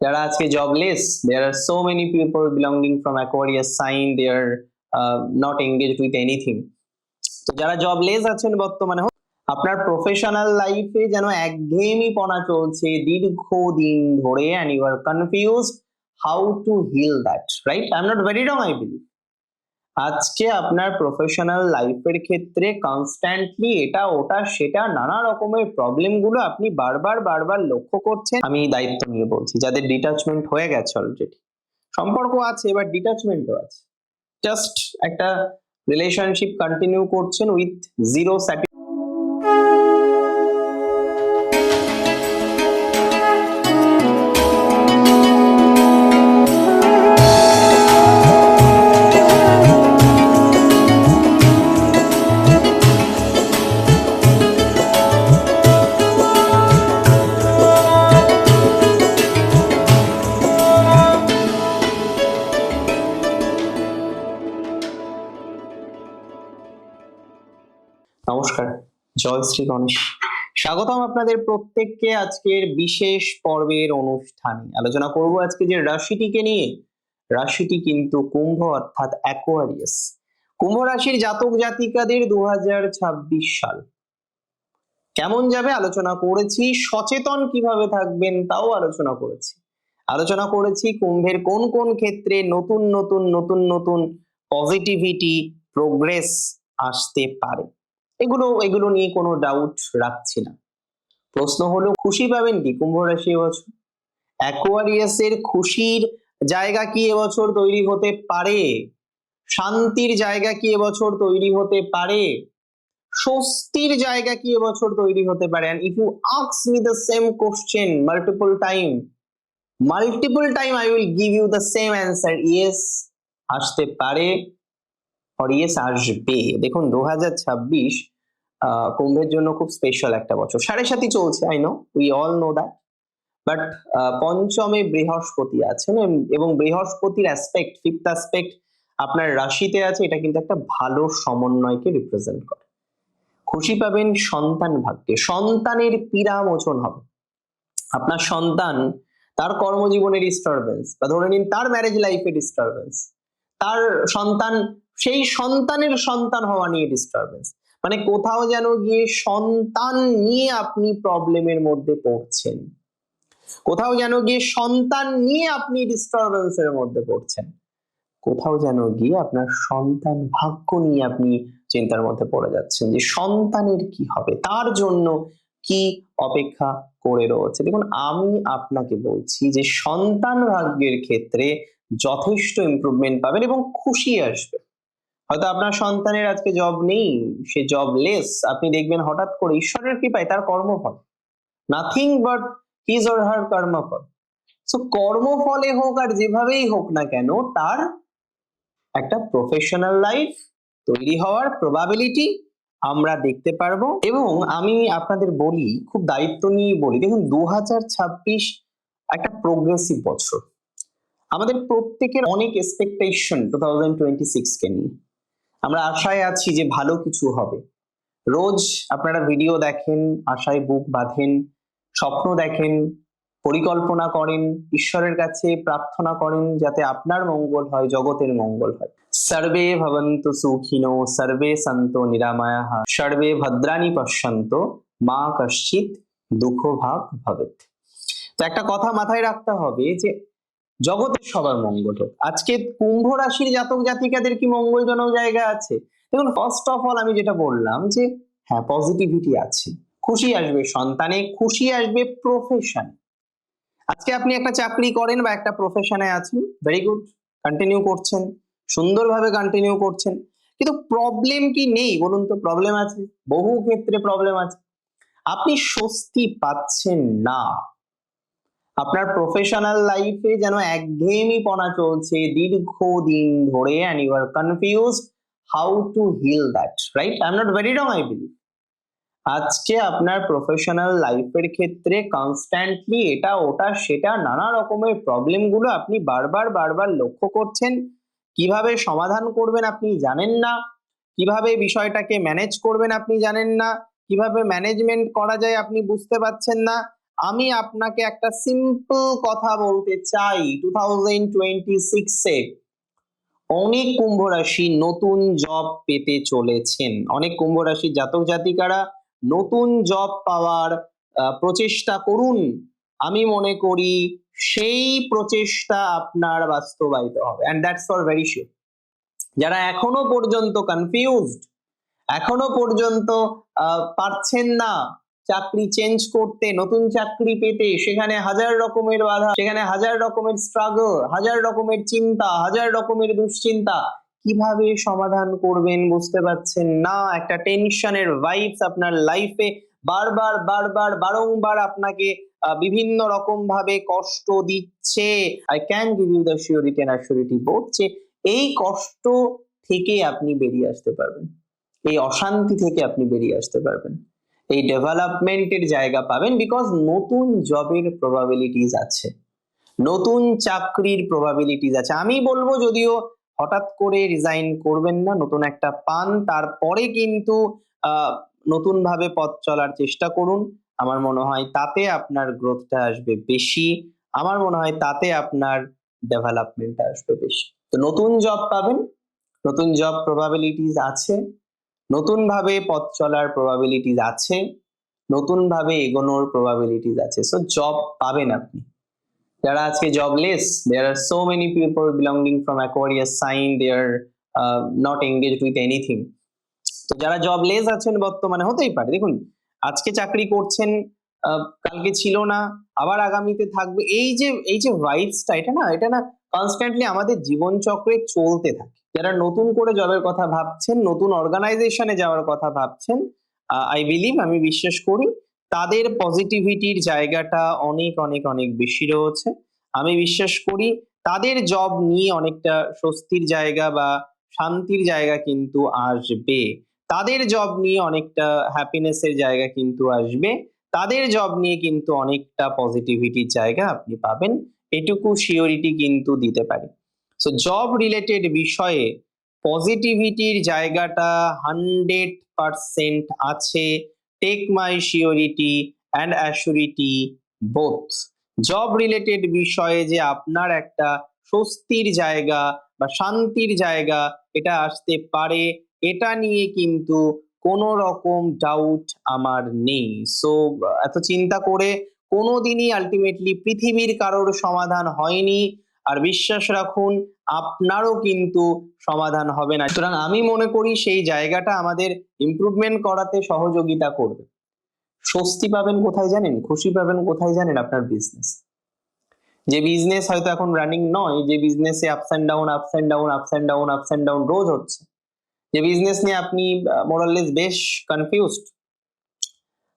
যারা আজকে jobless, there are so many people belonging from Aquarius sign, they are not engaged with anything. তো যারা jobless আছেন বর্তমানে, আপনার প্রফেশনাল লাইফে যেন একঘেয়েমিপনা চলছে দীর্ঘদিন ধরে and you are confused how to heal that, right? I'm not very wrong, I believe. আজকে আপনার প্রফেশনাল লাইফের ক্ষেত্রে কনস্ট্যান্টলি এটা ওটা সেটা নানা রকমের প্রবলেম গুলো আপনি বারবার বারবার লক্ষ্য করছেন। আমি দায়িত্ব নিয়ে বলছি, যাদের ডিটাচমেন্ট হয়ে গেছে অলরেডি, সম্পর্ক আছে এবার ডিটাচমেন্টও আছে, জাস্ট একটা রিলেশনশিপ কন্টিনিউ করছেন উইথ জিরো নমস্কার, জয় শ্রী গণেশ। স্বাগতম আপনাদের প্রত্যেককে আজকের বিশেষ পর্বের অনুষ্ঠানে। আলোচনা করব আজকে যে রাশিটিকে নিয়ে। রাশিটি কিন্তু কুম্ভ অর্থাৎ অ্যাকোয়ারিয়াস। কুম্ভ রাশির জাতক জাতিকাদের 2026 সাল কেমন যাবে আলোচনা করেছি, সচেতন কিভাবে থাকবেন তাও আলোচনা করেছি কুম্ভের কোন কোন ক্ষেত্রে নতুন নতুন নতুন নতুন পজিটিভিটি প্রোগ্রেস আসতে পারে। এগুলো নিয়ে কোনো ডাউট রাখছি না। প্রশ্ন হলো, খুশি পাবেন কি কুম্ভ রাশি এবছর? অ্যাকোয়ারিয়াসের খুশির জায়গা কি এবছর তৈরি হতে পারে? শান্তির জায়গা কি এবছর তৈরি হতে পারে? স্বস্তির জায়গা কি এবছর তৈরি হতে পারে? and if you ask me the same question multiple time I will give you the same answer, yes আসতে পারে or yes আসবে। দেখুন 2026 কুম্ভের জন্য খুব স্পেশাল একটা বছর। সাড়ে সাতি চলছে, I know, we all know that, but পঞ্চমে বৃহস্পতি আছেন এবং বৃহস্পতির অ্যাসপেক্ট, ফিফথ অ্যাসপেক্ট আপনার রাশিতে আছে। এটা কিন্তু একটা ভালো সমন্বয়কে রিপ্রেজেন্ট করে। খুশি পাবেন সন্তান ভাগ্যে, সন্তানের পীড়া মোচন হবে। আপনার সন্তান, তার কর্মজীবনে ডিস্টারবেন্স, বা ধরে নিন তার ম্যারেজ লাইফে ডিস্টারবেন্স, তার সন্তান, সেই সন্তানের সন্তান হওয়া নিয়ে ডিস্টারবেন্স, মানে কোথাও যেন গিয়ে সন্তান নিয়ে আপনি প্রবলেমের মধ্যে পড়ছেন, কোথাও যেন গিয়ে সন্তান নিয়ে আপনি ডিস্টারবেন্সের মধ্যে পড়ছেন, কোথাও যেন গিয়ে আপনার সন্তান ভাগ্য নিয়ে আপনি চিন্তার মধ্যে পড়ে যাচ্ছেন যে সন্তানের কি হবে, তার জন্য কি অপেক্ষা করে রয়েছে। দেখুন, আমি আপনাকে বলছি যে সন্তান ভাগ্যের ক্ষেত্রে যথেষ্ট ইমপ্রুভমেন্ট পাবেন এবং খুশি আসবে। হয়তো আপনার সন্তানের আজকে জব নেই, সে জবলেস, আপনি দেখবেন হঠাৎ করে ঈশ্বরের কৃপায় তার কর্মফল, nothing but his or her কর্মফল। সো কর্মফলে হোক আর যেভাবেই হোক না কেন, তার একটা প্রফেশনাল লাইফ তৈরি হওয়ার প্রবাবিলিটি আমরা দেখতে পারবো। এবং আমি আপনাদের বলি, খুব দায়িত্ব নিয়ে বলি, দেখুন 2026 একটা প্রোগ্রেসিভ বছর। আমাদের প্রত্যেকের অনেক এক্সপেকটেশন 2026 কে নিয়ে। আমরা আশায় আছি যে ভালো কিছু হবে। রোজ আপনারা ভিডিও দেখেন, আশায় বুক বাঁধেন, স্বপ্ন দেখেন, পরিকল্পনা করেন, ঈশ্বরের কাছে প্রার্থনা করেন যাতে আপনার মঙ্গল হয়, জগতের মঙ্গল হয়। সর্বে ভবন্তু সুখিনো, সর্বে সন্তু নিরাময়াঃ, সর্বে ভদ্রাণি পশ্যন্তু, মা কশ্চিৎ দুঃখ ভাগ ভবেৎ। তো একটা কথা মাথায় রাখতে হবে যে জগতের সবার মঙ্গল হোক। আজকে কুম্ভ রাশির জাতক জাতিকাদের কি মঙ্গলজনক জায়গা আছে? দেখুন, ফার্স্ট অফ অল আমি যেটা বললাম যে হ্যাঁ, পজিটিভিটি আছে, খুশি আসবে সন্তানে, খুশি আসবে প্রফেশন। আজকে আপনি একটা চাকরি করেন বা একটা প্রফেশনে আছেন, ভেরি গুড, কন্টিনিউ করছেন, সুন্দরভাবে কন্টিনিউ করছেন, কিন্তু প্রবলেম কি নেই বলুন তো? প্রবলেম আছে, বহু ক্ষেত্রে প্রবলেম আছে। আপনি স্বস্তি পাচ্ছেন না, আপনার প্রফেশনাল লাইফে যেন একঘেয়েমিপনা চলছে দীর্ঘদিন ধরে and you are confused how to heal that, right? I'm not very wrong, I believe. আজকে আপনার প্রফেশনাল লাইফের ক্ষেত্রে কনস্ট্যান্টলি এটা ওটা সেটা নানা রকমের প্রবলেম গুলো আপনি বারবার বারবার লক্ষ্য করছেন। কিভাবে সমাধান করবেন আপনি জানেন না, কিভাবে বিষয়টাকে ম্যানেজ করবেন আপনি জানেন না, কিভাবে ম্যানেজমেন্ট করা যায় আপনি বুঝতে পারছেন না। আমি আপনাকে একটা সিম্পল কথা বলতে চাই, 2026-এ অনেক কুম্ভ রাশি নতুন জব পেতে চলেছেন। অনেক কুম্ভ রাশির জাতক জাতিকারা নতুন জব পাওয়ার প্রচেষ্টা করুন। আমি মনে করি সেই প্রচেষ্টা আপনার বাস্তবায়িত হবে, and that's for very sure. যারা এখনো পর্যন্ত কনফিউজড, এখনো পর্যন্ত পারছেন না চাকরি চেঞ্জ করতে, নতুন চাকরি পেতে, সেখানে হাজার রকমের বাধা, সেখানে হাজার রকমের স্ট্রাগল, হাজার রকমের চিন্তা, হাজার রকমের দুশ্চিন্তা, কিভাবে সমাধান করবেন বুঝতে পারছেন না, একটা টেনশনের ভাইবস আপনার লাইফে বারবার বারবার বারংবার আপনাকে বিভিন্ন রকম ভাবে কষ্ট দিচ্ছে। I can give you the surety and assurety both যে এই কষ্ট থেকে আপনি বেরিয়ে আসতে পারবেন, এই অশান্তি থেকে আপনি বেরিয়ে আসতে পারবেন, এই ডেভেলপমেন্টের জায়গা পাবেন, বিকজ নতুন জবের প্রবাবিলিটিস আছে, নতুন চাকরির প্রবাবিলিটিস আছে। আমি বলবো যদিও হঠাৎ করে রিজাইন করবেন না, নতুন একটা পান, তারপরে কিন্তু নতুন ভাবে পথ চলার চেষ্টা করুন। আমার মনে হয় তাতে আপনার গ্রোথটা আসবে বেশি, আমার মনে হয় তাতে আপনার ডেভেলপমেন্ট আসবে বেশি। তো নতুন জব পাবেন, নতুন জব প্রবাবিলিটিস আছে, নতুন ভাবে পথ চলার প্রবাবিলিটিস আছে, নতুন ভাবে এগোনোর প্রবাবিলিটিস আছে। সো জব পাবেন আপনি। যারা আজকে jobless, there are so many people belonging from Aquarius sign, they are not engaged with anything. তো যারা জবলেস আছেন বর্তমানে, হতেই পারে, দেখুন আজকে চাকরি করছেন, কালকে ছিল না, আবার আগামীতে থাকবে, এই যে ভাইবসটা, এটা না কনস্ট্যান্টলি আমাদের জীবন চক্রে চলতে থাকে। যারা নতুন করে জবের কথা ভাবছেন, নতুন অর্গানাইজেশনে যাওয়ার কথা ভাবছেন, আই বিলিভ, আমি বিশ্বাস করি তাদের পজিটিভিটির জায়গাটা অনেক অনেক অনেক বেশি রয়েছে। আমি বিশ্বাস করি তাদের জব নিয়ে অনেকটা স্বস্তির জায়গা বা শান্তির জায়গা কিন্তু আসবে, তাদের জব নিয়ে অনেকটা হ্যাপিনেসের জায়গা কিন্তু আসবে, তাদের জব নিয়ে কিন্তু অনেকটা পজিটিভিটির জায়গা আপনি পাবেন, এটুকু সিওরিটি কিন্তু দিতে পারি। সো জব রিলেটেড বিষয়ে পজিটিভিটির জায়গাটা 100% আছে, take my surety and assurety both. Job related বিষয়ে যে আপনার একটা স্বস্তির জায়গা বা শান্তির জায়গা এটা আসতে পারে, এটা নিয়ে কিন্তু কোনো রকম ডাউট আমার নেই। সো এত চিন্তা করে কোনোদিনই আলটিমেটলি পৃথিবীর কারোর সমাধান হয়নি, আর বিশ্বাস রাখুন আপনারও কিন্তু সমাধান হবে না। সুতরাং আমি মনে করি সেই জায়গাটা আমাদের ইমপ্রুভমেন্ট করাতে সহযোগিতা করবে। স্বস্তি পাবেন কোথায় জানেন, খুশি পাবেন কোথায় জানেন, আপনার বিজনেস। যে বিজনেস হয়তো এখন রানিং নয়, যে বিজনেসে ups and down ups and down ups and down ups and down রোজ হচ্ছে, যে বিজনেস নিয়ে আপনি মোরাললেস বেশ কনফিউজড,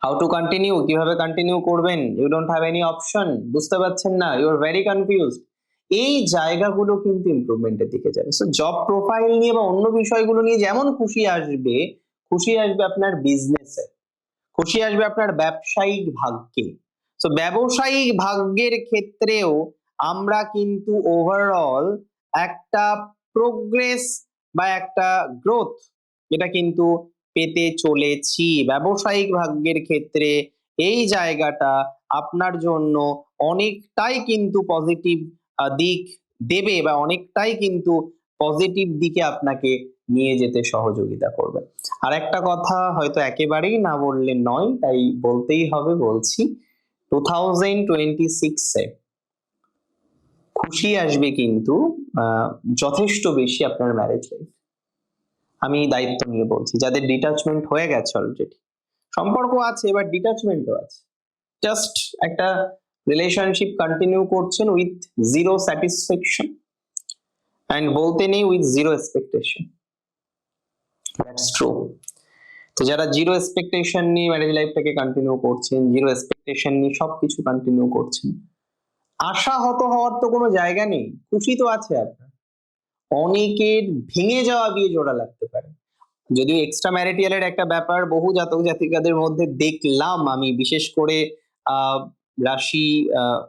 হাউ টু কন্টিনিউ, কিভাবে কন্টিনিউ করবেন, you don't have any option, বুঝতে পারছেন না, ইউ আর ভেরি কনফিউজড, এই জায়গাগুলো কিন্তু ইমপ্রুভমেন্টের দিকে যাবে। সো জব প্রোফাইল নিয়ে বা অন্য বিষয়গুলো নিয়ে যেমন খুশি আসবে, খুশি আসবে আপনার বিজনেসে, খুশি আসবে আপনার ব্যবসায়িক ভাগ্যে। তো ব্যবসায়িক ভাগ্যের ক্ষেত্রেও আমরা কিন্তু ওভারঅল একটা প্রোগ্রেস বা একটা গ্রোথ এটা কিন্তু পেতে চলেছি। ব্যবসায়িক ভাগ্যের ক্ষেত্রে এই জায়গাটা আপনার জন্য অনেকটাই কিন্তু পজিটিভ দিক দেবে বা অনেকটাই কিন্তু পজিটিভ দিকে আপনাকে নিয়ে যেতে সহযোগিতা করবে। আর একটা কথা হয়তো একেবারেই না বললে নয়, তাই বলতেই হবে, বলছি, 2026-এ খুশি আসবে কিন্তু যথেষ্ট বেশি আপনার ম্যারেজ লাইফ। আমি দায়িত্ব নিয়ে বলছি, যাদের ডিটাচমেন্ট হয়ে গেছে অলরেডি, সম্পর্ক আছে এবার ডিটাচমেন্টও আছে, জাস্ট একটা রিলেশনশিপ কন্টিনিউ করছেন উইথ জিরো স্যাটিসফ্যাকশন, এন্ড বলতে নেই with zero expectation, that's true. তো যারা জিরো এক্সপেকটেশন নিয়ে ম্যারেজ লাইফটাকে কন্টিনিউ করছেন, জিরো এক্সপেকটেশন নিয়ে সবকিছু কন্টিনিউ করছেন, আশাহত হওয়ার তো কোনো জায়গা নেই, খুশি তো আছে আপনার। অনেকের ভেঙে যাওয়া বিয়ে জোড়া লাগতে পারে, যদিও এক্সট্রা ম্যারিটালের একটা ব্যাপার বহু জাতক জাতিকাদের মধ্যে দেখলাম আমি, বিশেষ করে রাশি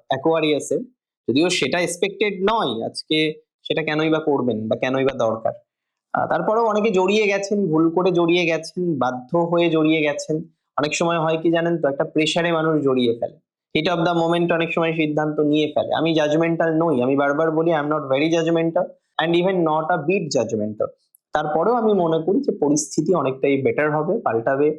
অ্যাকোয়ারিয়াসের, যদিও সেটা এক্সপেক্টেড নয়, আজকে সেটা কেনই বা করবেন বা কেনই বা দরকার। তারপরেও অনেকে জড়িয়ে গেছেন, ভুল করে জড়িয়ে গেছেন, বাধ্য হয়ে জড়িয়ে গেছেন। অনেক সময় হয় কি জানেন তো, একটা প্রেসারে মানুষ জড়িয়ে ফেলে, হিট অফ দ্য মোমেন্ট অনেক সময় সিদ্ধান্ত নিয়ে ফেলে। আমি জাজমেন্টাল নই, আমি বারবার বলি I am not very judgemental and even not a bit judgemental. তারপরেও আমি মনে করি যে পরিস্থিতি অনেকটাই বেটার হবে, পাল্টাবে,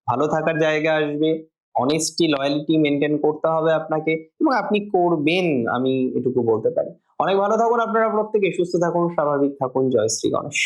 ভালো থাকার জায়গা আসবে, অনেস্টি লয়্যালটি মেনটেন করতে হবে আপনাকে, এবং আপনি করবেন, আমি এটুকু বলতে পারি। অনেক ভালো থাকুন আপনারা প্রত্যেকে, সুস্থ থাকুন, স্বাভাবিক থাকুন। জয় শ্রী গণেশ।